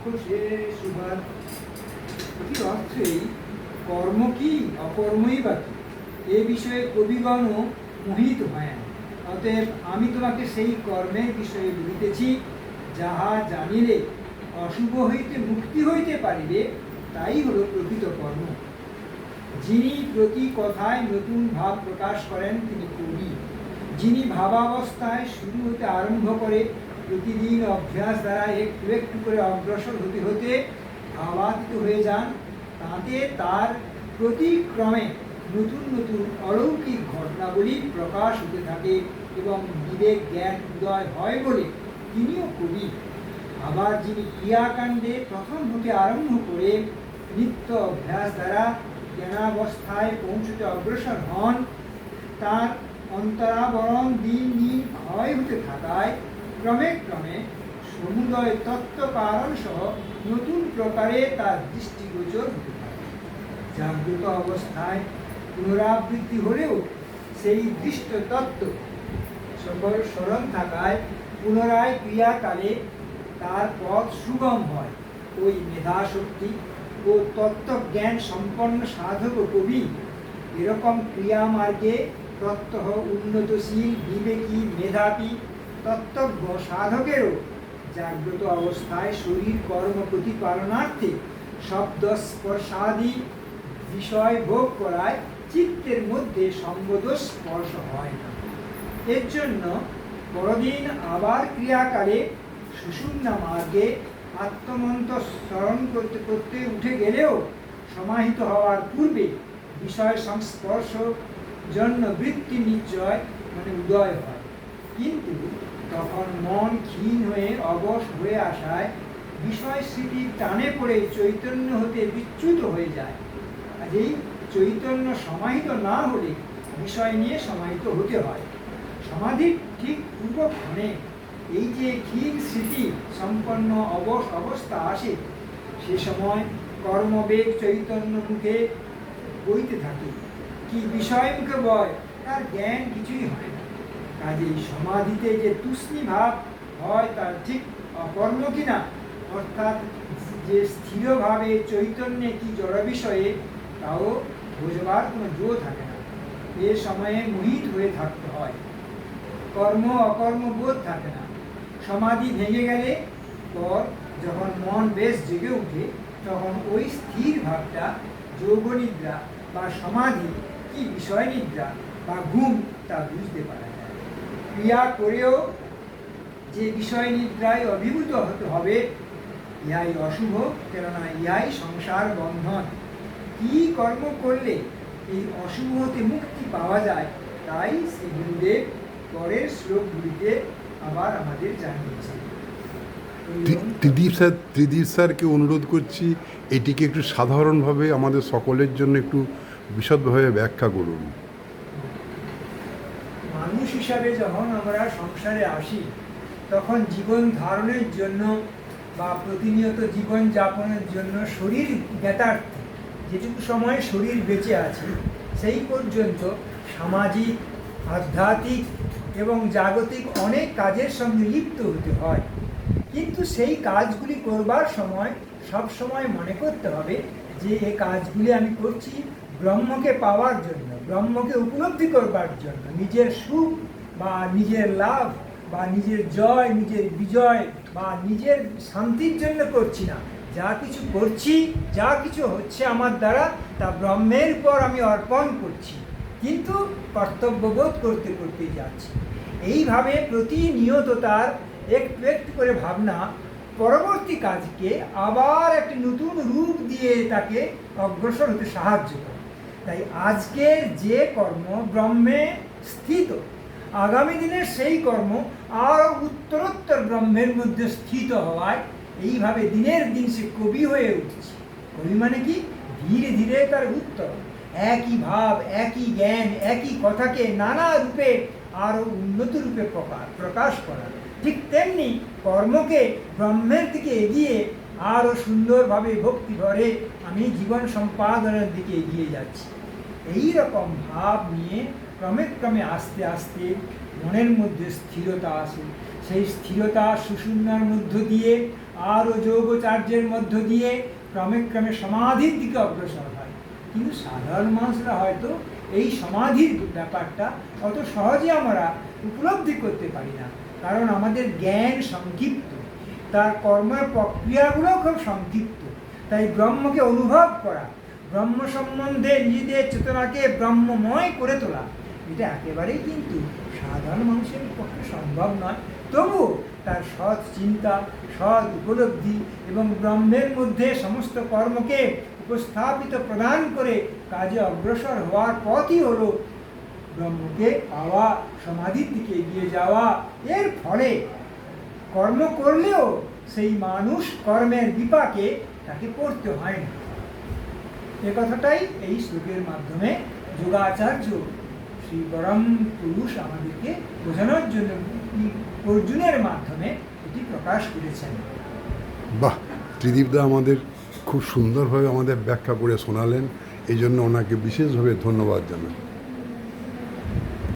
রাক্ষসে সুভার। এটির অর্থেই কর্ম কি অকর্মই বা কি, এ বিষয়ে কবিগণও মোহিত হয়। অতএব আমি তোমাকে সেই কর্মের বিষয়ে বলিতেছি, যাহা জানিলে অশুভ হইতে মুক্তি হইতে পারিবে, তাই হল প্রকৃত কর্ম। যিনি প্রতি কথায় নতুন ভাব প্রকাশ করেন তিনি কবি। যিনি ভাবাবস্থায় শুরু হতে আরম্ভ করে প্রতিদিন অভ্যাস দ্বারা একটু একটু করে অগ্রসর হতে হতে ভাবাতীত হয়ে যান, তাতে তার প্রতিক্রমে নতুন নতুন অলৌকিক ঘটনাবলী প্রকাশ হতে থাকে এবং বিবেক জ্ঞান উদয় হয় বলে তিনিও কবি। আবার যিনি ক্রিয়াকাণ্ডে প্রথম হতে আরম্ভ করে নিত্য অভ্যাস দ্বারা জ্ঞানাবস্থায় পৌঁছতে অগ্রসর হন, তার অন্তরাবরণ দিন দিন ক্ষয় হতে থাকায় ক্রমে ক্রমে সমুদয় তত্ত্ব কারণ সহ নতুন প্রকারে তার দৃষ্টিগোচর হতে থাকে। জাগ্রত অবস্থায় পুনরাবৃত্তি হলেও সেই দৃষ্ট তত্ত্ব সকল স্মরণ থাকায় পুনরায় ক্রিয়াকালে তার পথ সুগম হয়। ওই মেধাশক্তি ও তত্ত্বজ্ঞান সম্পন্ন সাধক কবি এরকম ক্রিয়ামার্গে প্রত্যহ উন্নতশীল বিবেকী মেধাবী তত্ত্বজ্ঞ সাধকেরও জাগ্রত অবস্থায় শরীর কর্ম প্রতিপালনার্থে শব্দ স্পর্শাদি বিষয় ভোগ করায় চিত্তের মধ্যে সম্বোধ স্পর্শ হয় না। এর জন্য পরদিন আবার ক্রিয়াকালে সুষুম্না মার্গে আত্মমন্ত্র স্মরণ করতে করতে উঠে গেলেও সমাহিত হওয়ার পূর্বে বিষয় সংস্পর্শ জন্য বৃত্তি নিশ্চয় উদয় হয়, কিন্তু তখন মন ক্ষীণ হয়ে অবশ হয়ে আসায় বিষয় স্মৃতির টানে পড়ে চৈতন্য হতে বিচ্যুত হয়ে যায়। কাজেই চৈতন্য সমাহিত না হলে বিষয় নিয়ে সমাহিত হতে হয়। সমাধির ঠিক পূর্বক্ষণে এই যে ক্ষীণ স্মৃতি সম্পন্ন অবশ অবস্থা আসে, সে সময় কর্মবেগ চৈতন্য মুখে বইতে থাকে, কি বিষয় মুখে বয় তার জ্ঞান কিছুই হয় না। কাজেই সমাধিতে যে তুষ্ণী ভাব হয় তার ঠিক অকর্ম কিনা, অর্থাৎ যে স্থিরভাবে চৈতন্যে কি জড় বিষয়ে তাও বোঝবার কোনো জো থাকে না। এ সময়ে মোহিত হয়ে থাকতে হয়, কর্ম অকর্ম বোধ থাকে না। সমাধি ভেঙে গেলে পর যখন মন বেশ জেগে উঠে, তখন ওই স্থির ভাবটা যোগনিদ্রা বা সমাধি কি বিষয় নিদ্রা বা ঘুম তা বুঝতে পারা যায়। ক্রিয়া করেও যে বিষয় নিদ্রায় অভিভূত হতে হবে, ইহাই অশুভ, কেননা ইহাই সংসার বন্ধন। কি কর্ম করলে এই অশুভ হতে মুক্তি পাওয়া যায়, তাই শ্রী গুরুদেব পরের শ্লোকগুলিতে আবার আমাদের জানিয়েছে। ত্রিদীপ স্যারকে অনুরোধ করছি এটিকে একটু সাধারণভাবে আমাদের সকলের জন্য একটু বিশদভাবে ব্যাখ্যা করুন। মানুষ হিসাবে যখন আমরা সংসারে আসি, তখন জীবন ধারণের জন্য বা প্রতিনিয়ত জীবন যাপনের জন্য শরীর জ্ঞাতার্থে যেটুকু সময় শরীর বেঁচে আছে সেই পর্যন্ত সামাজিক, আধ্যাত্মিক এবং জাগতিক অনেক কাজের সঙ্গে লিপ্ত হতে হয়। কিন্তু সেই কাজগুলি করবার সময় সব সময় মনে করতে হবে যে এই কাজগুলি আমি করছি ব্রহ্মকে পাওয়ার জন্য, ব্রহ্মকে উপলব্ধি করবার জন্য। নিজের সুখ বা নিজের লাভ বা নিজের জয়, নিজের বিজয় বা নিজের শান্তির জন্য করছি না। যা কিছু করছি, যা কিছু হচ্ছে আমার দ্বারা, তা ব্রহ্মের উপর আমি অর্পণ করছি, কিন্তু কর্তব্যবোধ করতে করতেই যাচ্ছি। এইভাবে প্রতিনিয়ত তার একটু একটু করে ভাবনা পরবর্তী কাজকে আবার একটি নতুন রূপ দিয়ে তাকে অগ্রসর হতে সাহায্য করে। তাই আজকের যে কর্ম ব্রহ্মে স্থিত, আগামী দিনের সেই কর্ম আরও উত্তরোত্তর ব্রহ্মের মধ্যে স্থিত হওয়ায় এইভাবে দিনের দিন সে কবি হয়ে উঠছে। কবি মানে কি? ধীরে ধীরে তার উত্তর, একই ভাব, একই জ্ঞান, একই কথাকে নানা রূপে আরও উন্নত রূপে প্রকাশ করা। ঠিক তেমনি কর্মকে ব্রহ্মের দিকে এগিয়ে আরও সুন্দরভাবে ভক্তি ভরে আমি জীবন সম্পাদনের দিকে এগিয়ে যাচ্ছি। এই রকম ভাব নিয়ে ক্রমে ক্রমে আস্তে আস্তে মনের মধ্যে স্থিরতা আসে। সেই স্থিরতা সুষুম্নার মধ্য দিয়ে আরও যোগচার্যের মধ্য দিয়ে ক্রমে ক্রমে সমাধির দিকে অগ্রসর হয়। কিন্তু সাধারণ মানুষরা হয়তো এই সমাধির ব্যাপারটা অত সহজে আমরা উপলব্ধি করতে পারি না, কারণ আমাদের জ্ঞান সংক্ষিপ্ত, তার কর্মের প্রক্রিয়াগুলো খুব সংক্ষিপ্ত। তাই ব্রহ্মকে অনুভব করা, ব্রহ্ম সম্বন্ধে নিজেদের চেতনাকে ব্রহ্মময় করে তোলা, এটা একেবারেই কিন্তু সাধারণ মানুষের পক্ষে সম্ভব নয়। তবু তার সৎ চিন্তা, সৎ উপলব্ধি এবং ব্রহ্মের মধ্যে সমস্ত কর্মকে উপস্থাপিত প্রদান করে কাজে অগ্রসর হওয়ার পথই হলো ব্রহ্মকে পাওয়া, সমাধির দিকে এগিয়ে যাওয়া। এর ফলে কর্ম করলেও সেই মানুষ কর্মের বিপাকে তাকে পড়তে হয় না। এ কথাটাই এই শ্লোকের মাধ্যমে যোগাচার্য শ্রী পরম পুরুষ আমাদেরকে বোঝানোর জন্য অর্জুনের মাধ্যমে এটি প্রকাশ করেছেন। বাহ, ত্রিদীপদা আমাদের খুব সুন্দরভাবে আমাদের ব্যাখ্যা করে শোনালেন, এই জন্য ওনাকে বিশেষভাবে ধন্যবাদ জানাই।